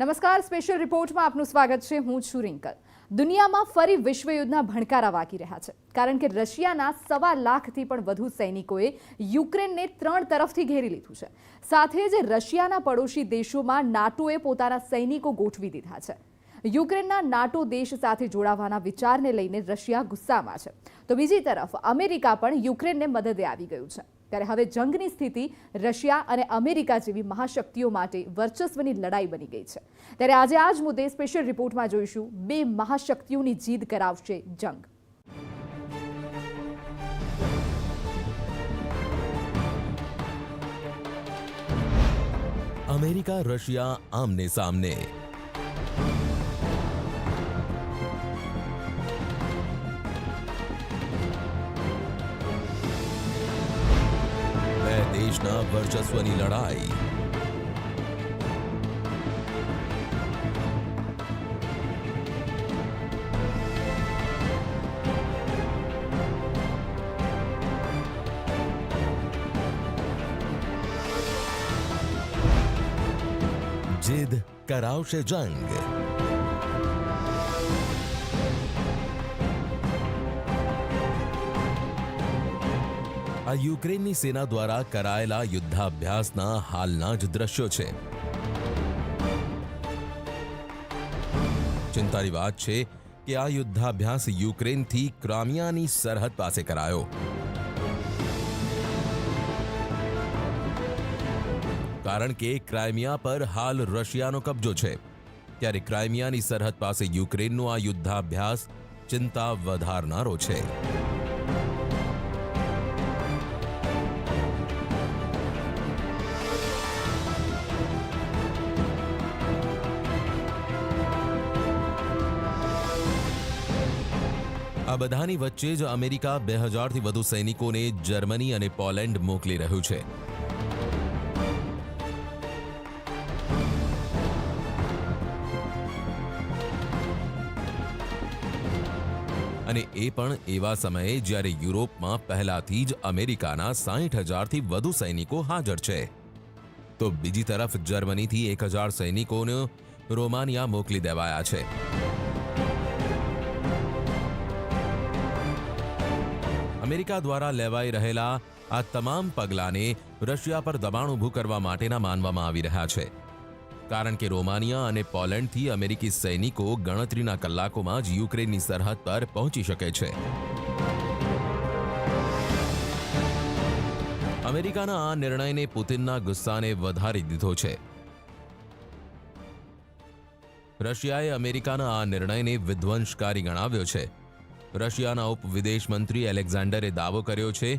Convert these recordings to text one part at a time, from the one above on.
નમસ્કાર, સ્પેશિયલ રિપોર્ટમાં આપનું સ્વાગત છે. હું છું રિંકલ. દુનિયામાં ફરી વિશ્વયુદ્ધના ભણકારા વાગી રહ્યા છે, કારણ કે રશિયાના 1.25 લાખથી પણ વધુ સૈનિકોએ યુક્રેનને 3 તરફથી ઘેરી લીધું છે. સાથે જ રશિયાના પડોશી દેશોમાં નાટોએ પોતાના સૈનિકો ગોઠવી દીધા છે. યુક્રેનના નાટો દેશ સાથે જોડાવાના વિચારને લઈને રશિયા ગુસ્સામાં છે, તો બીજી તરફ અમેરિકા પણ યુક્રેનને મદદે આવી ગયું છે. ત્યારે હવે જંગની સ્થિતિ રશિયા અને અમેરિકા જેવી મહાશક્તિઓ માટે વર્ચસ્વની લડાઈ બની ગઈ છે. ત્યારે આજે આ જ મુદ્દે સ્પેશિયલ રિપોર્ટમાં જોઈશું, બે મહાશક્તિઓની જીદ કરાવશે જંગ. અમેરિકા રશિયા આમને સામને. બે દેશના વર્ચસ્વની લડાઈ. જીદ કરાવશે જંગ. આ યુક્રેનની સેના દ્વારા કરાયેલા યુદ્ધાભ્યાસના હાલના જ દ્રશ્યો છે. ચિંતાની વાત છે કે આ યુદ્ધાભ્યાસ યુક્રેનથી ક્રામિયાની સરહદ પાસે કરાયો. કારણ કે ક્રાઇમિયા પર હાલ રશિયાનો કબજો છે, ત્યારે ક્રાઇમિયાની સરહદ પાસે યુક્રેનનો આ યુદ્ધાભ્યાસ ચિંતા વધારનારો છે. આ બધાની વચ્ચે જ અમેરિકા 2000થી વધુ સૈનિકોને જર્મની અને પોલેન્ડ મોકલી રહ્યું છે. અને એ પણ એવા સમયે જ્યારે યુરોપમાં પહેલાથી જ અમેરિકાના 60,000થી વધુ સૈનિકો હાજર છે. તો બીજી તરફ જર્મનીથી 1,000 સૈનિકોને રોમાનિયા મોકલી દેવાયા છે. અમેરિકા દ્વારા લેવાઈ રહેલા આ તમામ પગલાંને રશિયા પર દબાણ ઊભું કરવા માટેના માનવામાં આવી રહ્યા છે, કારણ કે રોમાનિયા અને પોલેન્ડથી અમેરિકી સૈનિકો ગણતરીના કલાકોમાં જ યુક્રેનની સરહદ પર પહોંચી શકે છે. અમેરિકાના આ નિર્ણયને પુતિનના ગુસ્સાને વધારી દીધો છે. રશિયાએ અમેરિકાના આ નિર્ણયને વિધ્વંસકારી ગણાવ્યો છે. રશિયાના ઉપવિદેશ મંત્રી એલેક્ઝાન્ડરે દાવો કર્યો છે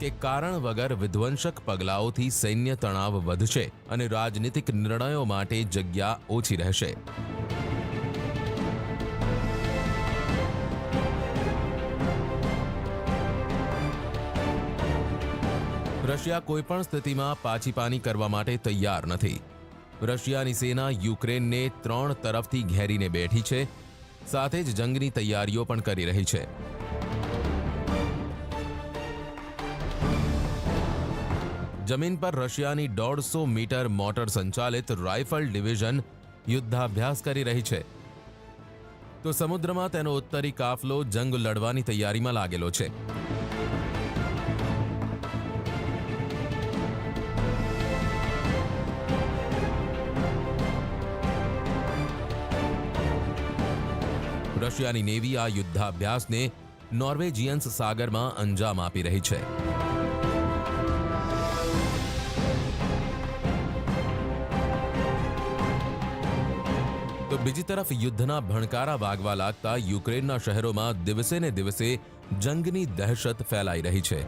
કે કારણ વગર વિધ્વંસક પગલાઓથી સૈન્ય તણાવ વધશે અને રાજનીતિક નિર્ણયો માટે જગ્યા ઓછી રહેશે. રશિયા કોઈપણ સ્થિતિમાં પાછીપાની કરવા માટે તૈયાર નથી. રશિયાની સેના યુક્રેનને 3 તરફથી ઘેરીને બેઠી છે, સાથે જ જંગની તૈયારીઓ પણ કરી રહી છે. જમીન પર રશિયાની 150 મીટર મોટર સંચાલિત રાઇફલ ડિવિઝન યુદ્ધાભ્યાસ કરી રહી છે, તો સમુદ્રમાં તેનો ઉત્તરી કાફલો જંગ લડવાની તૈયારીમાં લાગેલો છે. રશિયાની નેવી આ યુદ્ધાભ્યાસને નોર્વેજિયન્સ સાગરમાં અંજામ આપી રહી છે. તો બીજી તરફ યુદ્ધના ભણકારા વાગવા લાગતા યુક્રેનના શહેરોમાં દિવસે ને દિવસે જંગની દહેશત ફેલાઈ રહી છે.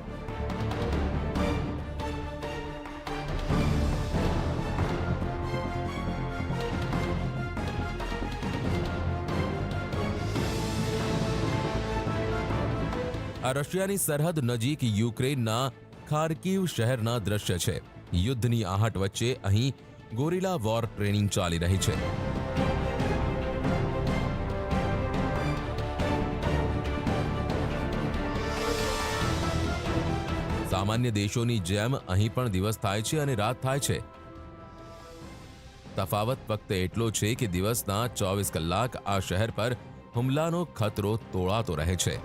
આ રશિયાની સરહદ નજીક યુક્રેનના ખાર્કિવ શહેરના દ્રશ્ય છે. યુદ્ધની આહટ વચ્ચે અહીં ગોરિલા વોર ટ્રેનિંગ ચાલી રહી છે. સામાન્ય દેશોની જેમ અહીં પણ દિવસ થાય છે અને રાત થાય છે. તફાવત ફક્ત એટલો છે કે દિવસના 24 કલાક આ શહેર પર હુમલાનો ખતરો તોળાતો રહે છે.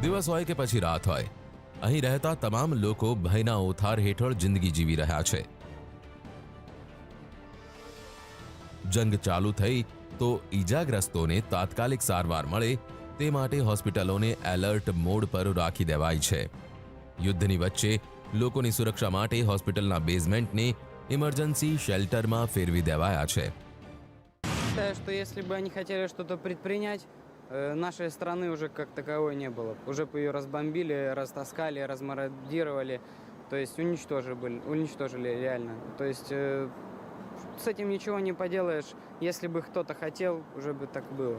દિવસ હોય કે પછી રાત હોય, અહીં રહેતા તમામ લોકો ભયના ઓથાર હેઠળ જિંદગી જીવી રહ્યા છે. જંગ ચાલુ થઈ તો ઈજાગ્રસ્તોને તાત્કાલિક સારવાર મળે તે માટે હોસ્પિટલોને એલર્ટ મોડ પર રાખી દેવાઈ છે. યુદ્ધની વચ્ચે લોકોની સુરક્ષા માટે હોસ્પિટલના બેઝમેન્ટને ઇમરજન્સી શેલ્ટરમાં ફેરવી દેવાયા છે. Считаю, что если бы они хотели что-то предпринять, нашей страны уже как таковой не было. Уже бы ее разбомбили, растаскали, размародировали, то есть уничтожили реально. То есть с этим ничего не поделаешь. Если бы кто-то хотел, уже бы так было.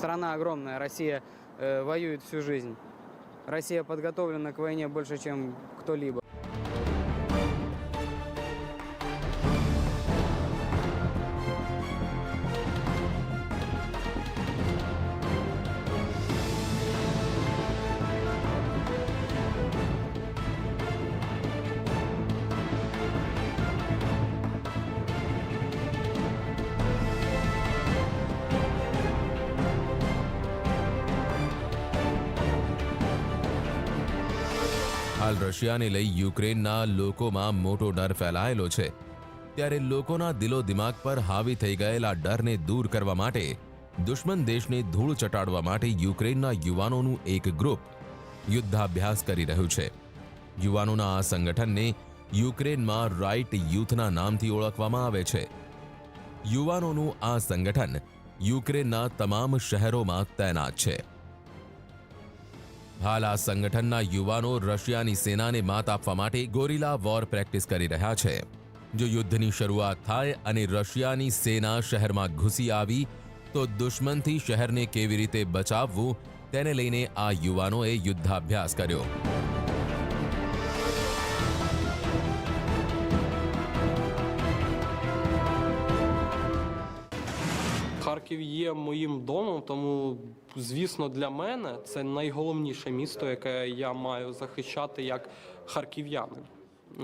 Страна огромная, Россия воюет всю жизнь. Россия подготовлена к войне больше, чем кто-либо. હાલ રશિયાને લઈ યુક્રેનના લોકોમાં મોટો ડર ફેલાયેલો છે. ત્યારે લોકોના દિલો દિમાગ પર હાવી થઈ ગયેલા ડરને દૂર કરવા માટે દુશ્મન દેશને ધૂળ ચટાડવા માટે યુક્રેનના યુવાનોનું એક ગ્રુપ યુદ્ધાભ્યાસ કરી રહ્યું છે. યુવાનોના આ સંગઠનને યુક્રેનમાં રાઇટ યુથના નામથી ઓળખવામાં આવે છે. યુવાનોનું આ સંગઠન યુક્રેનના તમામ શહેરોમાં તૈનાત છે. હાલ આ સંગઠનના યુવાનો રશિયાની સેનાને માત આપવા માટે ગોરિલા વોર પ્રેક્ટિસ કરી રહ્યા છે. જો યુદ્ધની શરૂઆત થાય અને રશિયાની સેના શહેરમાં ઘૂસી આવી તો દુશ્મનથી શહેરને કેવી રીતે બચાવવું તેને લઈને આ યુવાનોએ યુદ્ધાભ્યાસ કર્યો. Харків є моїм домом, тому, звісно, для мене це найголовніше місто, яке я маю захищати як харків'янин.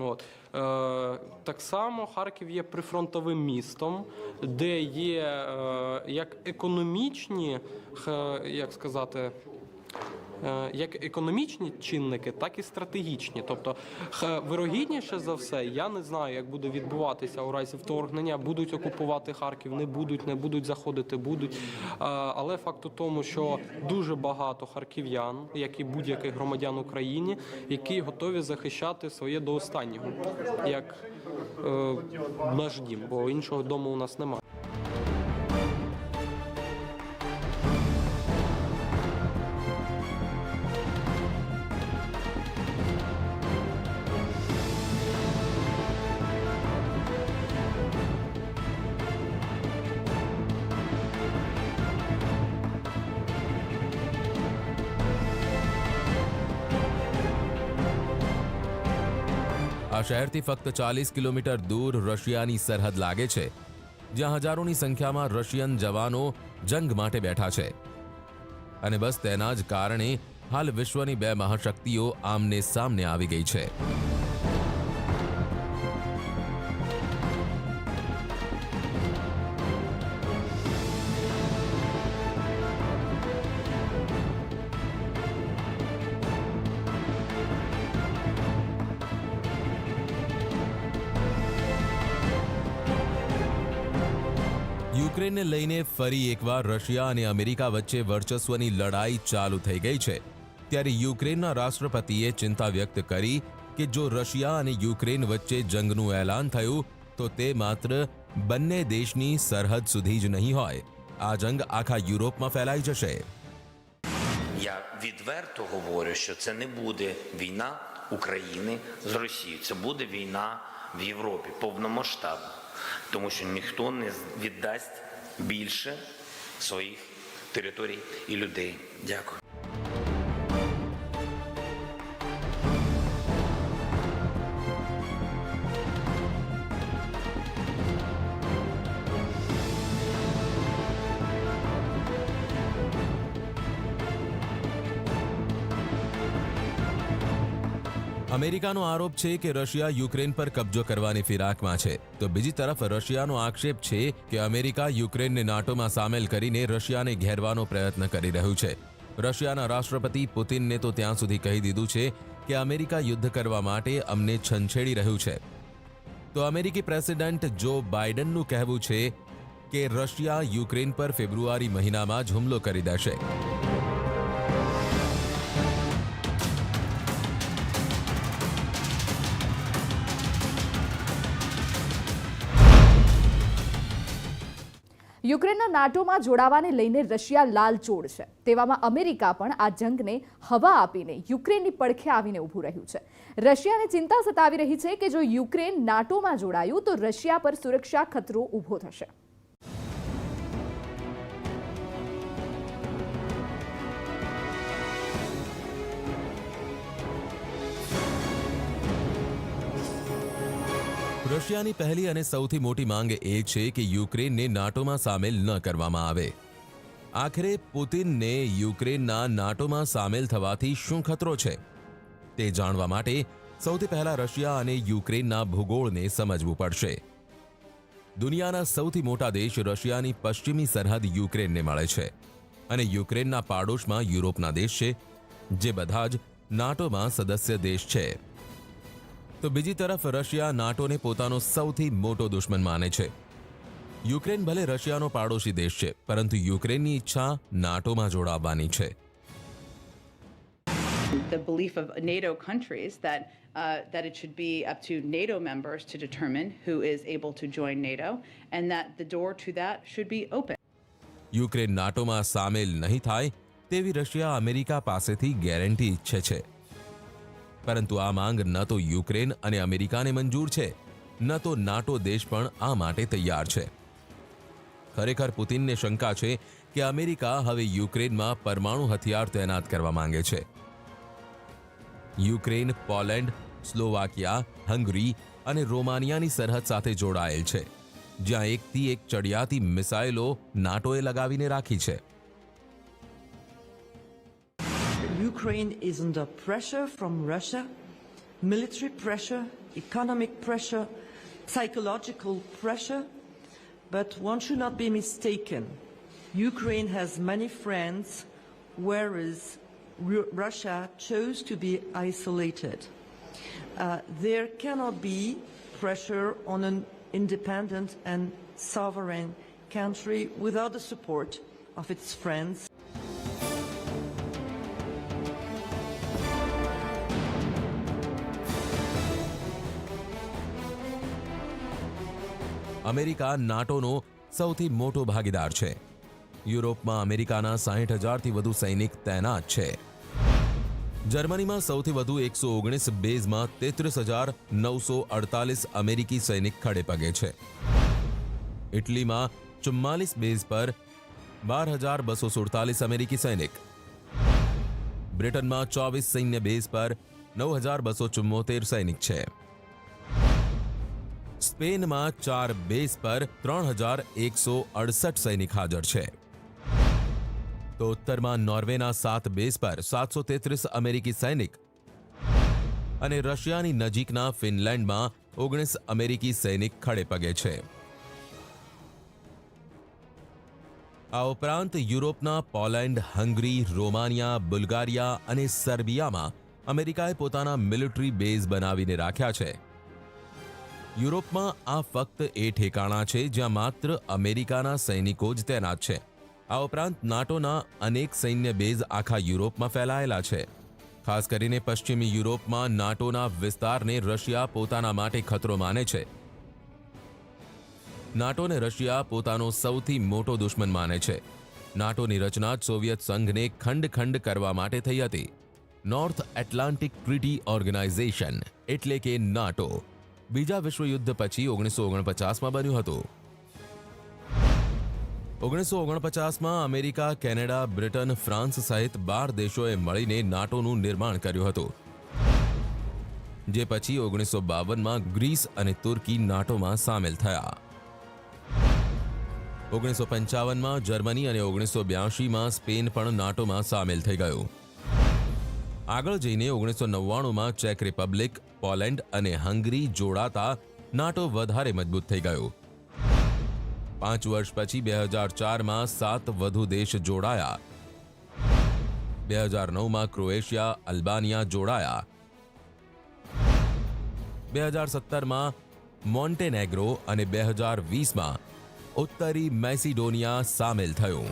От. Так само Харків є прифронтовим містом, де є як економічні, як сказати, як економічні чинники, так і стратегічні. Тобто, вирогідніше за все, я не знаю, як буде відбуватися у разі вторгнення, будуть окупувати Харків, не будуть заходити, будуть. Але факт у тому, що дуже багато харків'ян, як і будь-яких громадян України, які готові захищати своє до останнього, як наш дім, бо іншого дому у нас немає. આ શહેરથી ફક્ત 40 કિલોમીટર દૂર રશિયાની સરહદ લાગે છે, જ્યાં હજારોની સંખ્યામાં રશિયન જવાનો જંગ માટે બેઠા છે. અને બસ તેના જ કારણે હાલ વિશ્વની બે મહાશક્તિઓ આમને સામને આવી ગઈ છે. યુક્રેનને લઈને ફરી એકવાર રશિયા અને અમેરિકા વચ્ચે વર્ચસ્વની લડાઈ ચાલુ થઈ ગઈ છે. ત્યારે યુક્રેનના રાષ્ટ્રપતિએ ચિંતા વ્યક્ત કરી કે જો રશિયા અને યુક્રેન વચ્ચે જંગનું એલાન થયું તો તે માત્ર બંને દેશની સરહદ સુધી જ નહીં હોય, આ જંગ આખા યુરોપમાં ફેલાઈ જશે. Я відверто говорю, що це не буде війна України з Росією, це буде війна в Європі повномасштабна, тому що ніхто не віддасть більше своїх територій і людей. Дякую. અમેરિકાનો આરોપ છે કે રશિયા યુક્રેન પર કબજો કરવાની ફિરાકમાં છે, તો બીજી તરફ રશિયાનો આક્ષેપ છે કે અમેરિકા યુક્રેનને નાટોમાં સામેલ કરીને રશિયાને ઘેરવાનો પ્રયત્ન કરી રહ્યું છે. રશિયાના રાષ્ટ્રપતિ પુતિનને તો ત્યાં સુધી કહી દીધું છે કે અમેરિકા યુદ્ધ કરવા માટે અમને છંછેડી રહ્યું છે. તો અમેરિકી પ્રેસિડેન્ટ જો બાઇડનનું કહેવું છે કે રશિયા યુક્રેન પર ફેબ્રુઆરી મહિનામાં જ હુમલો કરી દેશે. યુક્રેનના નાટોમાં જોડાવાને લઈને રશિયા લાલચોળ છે. તેવામાં અમેરિકા પણ આ જંગને હવા આપીને યુક્રેનની પડખે આવીને ઊભું રહ્યું છે. રશિયાને ચિંતા સતાવી રહી છે કે જો યુક્રેન નાટોમાં જોડાયું તો રશિયા પર સુરક્ષા ખતરો ઊભો થશે. રશિયાની પહેલી અને સૌથી મોટી માંગ એ છે કે યુક્રેનને નાટોમાં સામેલ ન કરવામાં આવે. આખરે પુતિનને યુક્રેનના નાટોમાં સામેલ થવાથી શું ખતરો છે તે જાણવા માટે સૌથી પહેલા રશિયા અને યુક્રેનના ભૂગોળને સમજવું પડશે. દુનિયાના સૌથી મોટા દેશ રશિયાની પશ્ચિમી સરહદ યુક્રેનને મળે છે અને યુક્રેનના પાડોશમાં યુરોપના દેશ છે, જે બધા જ નાટોમાં સદસ્ય દેશ છે. તો બીજી તરફ રશિયા નાટોને પોતાનો સૌથી મોટો દુશ્મન માને છે. યુક્રેન ભલે રશિયાનો પાડોશી દેશ છે, પરંતુ યુક્રેનની ઈચ્છા નાટોમાં જોડાવાની છે. The belief of NATO countries that it should be up to NATO members to determine who is able to join NATO, and that the door to that should be open. Ukraine નાટોમાં સામેલ નહીં થાય તેવી Russia America પાસેથી guarantee ઈચ્છે છે. પરંતુ આ માંગ ન તો યુક્રેન અને અમેરિકાને મંજૂર છે, ન તો નાટો દેશ પણ આ માટે તૈયાર છે. ખરેખર પુતિનને શંકા છે કે અમેરિકા હવે યુક્રેનમાં પરમાણુ હથિયાર તૈનાત કરવા માંગે છે. યુક્રેન પોલેન્ડ, સ્લોવાકિયા, હંગરી અને રોમાનિયાની સરહદ સાથે જોડાયેલ છે, જ્યાં એકથી એક ચડિયાતી મિસાઇલો નાટોએ લગાવીને રાખી છે. Ukraine is under pressure from Russia, military pressure, economic pressure, psychological pressure, but one should not be mistaken. Ukraine has many friends, whereas Russia chose to be isolated. There cannot be pressure on an independent and sovereign country without the support of its friends. America નાટોનો સૌથી મોટો ભાગીદાર છે. યુરોપમાં અમેરિકાના 60,000થી વધુ સૈનિક તૈનાત છે. જર્મનીમાં સૌથી વધુ 119 બેઝમાં 33,948 અમેરિકી સૈનિક ખડે પગે છે. ઇટલીમાં 44 બેઝ પર 12,247 અમેરિકી સૈનિક. બ્રિટનમાં 24 સૈન્ય બેઝ પર 9,274 સૈનિક છે. સ્પેનમાં 4 બેઝ પર 3,168 સૈનિક હાજર છે. તો ઉત્તરમાં નોર્વેના 7 બેઝ પર 733 અમેરિકી સૈનિક અને રશિયાની નજીકના ફિનલેન્ડમાં 19 અમેરિકી સૈનિક ખડે પગે છે. આ ઉપરાંત યુરોપના પોલેન્ડ, હંગરી, રોમાનિયા, બુલ્ગારિયા અને સર્બિયામાં અમેરિકાએ પોતાના મિલિટરી બેઝ બનાવીને રાખ્યા છે. યુરોપમાં આ ફક્ત એ ઠેકાણા છે જ્યાં માત્ર અમેરિકાના સૈનિકો જ તૈનાત છે. આ ઉપરાંત નાટોના અનેક સૈન્ય બેઝ આખા યુરોપમાં ફેલાયેલા છે. ખાસ કરીને પશ્ચિમી યુરોપમાં નાટોના વિસ્તારને રશિયા પોતાના માટે ખતરો માને છે. નાટોને રશિયા પોતાનો સૌથી મોટો દુશ્મન માને છે. નાટોની રચના સોવિયત સંઘને ખંડ કરવા માટે થઈ હતી. નોર્થ એટલાન્ટિક ટ્રીટી ઓર્ગેનાઇઝેશન એટલે કે નાટો બીજા વિશ્વયુદ્ધ પછી 1949માં બન્યું હતું. 1949માં અમેરિકા, કેનેડા, બ્રિટન, ફ્રાન્સ સહિત 12 દેશોએ મળીને નાટોનું નિર્માણ કર્યું હતું, જે પછી 1952માં ગ્રીસ અને તુર્કી નાટોમાં સામેલ થયા. 1955માં જર્મની અને 1982માં સ્પેન પણ નાટોમાં સામેલ થઈ ગયું. આગળ જઈને 1999માં ચેક રિપબ્લિક, પોલેન્ડ અને હંગરી જોડાતા નાટો વધારે મજબૂત થઈ ગયો. 5 વર્ષ પછી 2004માં 7 વધુ દેશ જોડાયા. 2009માં ક્રોએશિયા, અલ્બાનિયા જોડાયા. 2017માં મોન્ટેનેગ્રો અને 2020માં ઉત્તરી મેસિડોનિયા સામેલ થયું.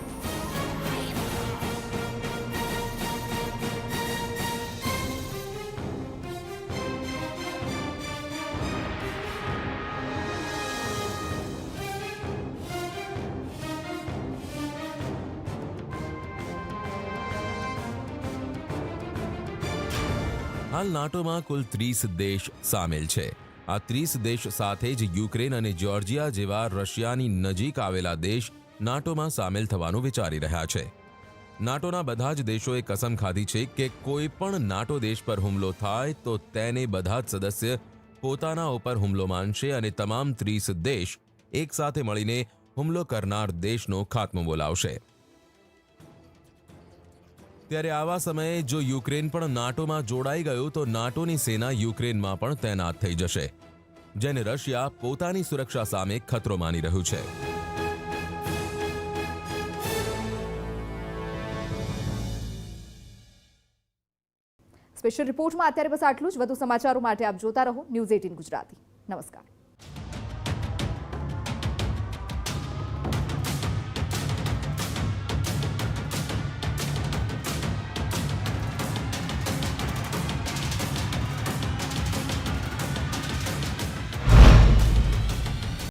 હાલ નાટોમાં કુલ 30 દેશ સામેલ છે. આ 30 દેશ સાથે જ યુક્રેન અને જ્યોર્જિયા જેવા રશિયાની નજીક આવેલા દેશ નાટોમાં સામેલ થવાનું વિચારી રહ્યા છે. નાટોના બધા જ દેશોએ કસમ ખાધી છે કે કોઈ પણ નાટો દેશ પર હુમલો થાય તો તેને બધા જ સદસ્ય પોતાના ઉપર હુમલો માનશે અને તમામ 30 દેશ એકસાથે મળીને હુમલો કરનાર દેશનો ખાત્મો બોલાવશે. ત્યારે આવા સમયે જો યુક્રેન પણ નાટોમાં જોડાઈ ગયું તો નાટોની સેના યુક્રેનમાં પણ તૈનાત થઈ જશે, જેને રશિયા પોતાની સુરક્ષા સામે ખતરો માની રહ્યું છે. સ્પેશિયલ રિપોર્ટમાં અત્યારે બસ આટલું જ. વધુ સમાચારો માટે આપ જોતા રહો ન્યૂઝ 18 ગુજરાતી. નમસ્કાર.